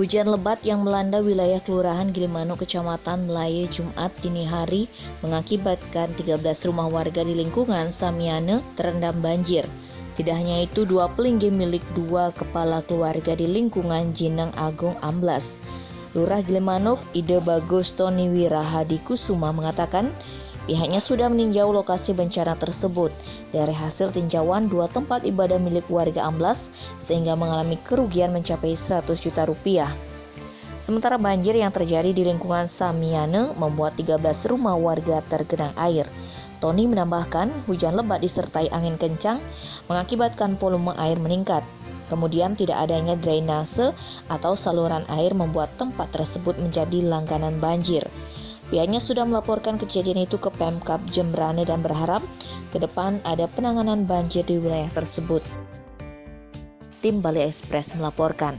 Hujan lebat yang melanda wilayah Kelurahan Gilimanuk, Kecamatan Melaye, Jumat dini hari mengakibatkan 13 rumah warga di lingkungan Samiane terendam banjir. Tidak hanya itu, 2 pelinggih milik 2 kepala keluarga di lingkungan Jinang Agung amblas. Lurah Gilimanuk, Ide Bagus Tony Wirahadi Kusuma mengatakan pihaknya sudah meninjau lokasi bencana tersebut. Dari hasil tinjauan, 2 tempat ibadah milik warga amblas sehingga mengalami kerugian mencapai 100 juta rupiah. Sementara banjir yang terjadi di lingkungan Samiane membuat 13 rumah warga tergenang air. Tony menambahkan, hujan lebat disertai angin kencang mengakibatkan volume air meningkat. Kemudian tidak adanya drainase atau saluran air membuat tempat tersebut menjadi langganan banjir. Pihaknya sudah melaporkan kejadian itu ke Pemkab Jembrane dan berharap ke depan ada penanganan banjir di wilayah tersebut. Tim Bali Express melaporkan.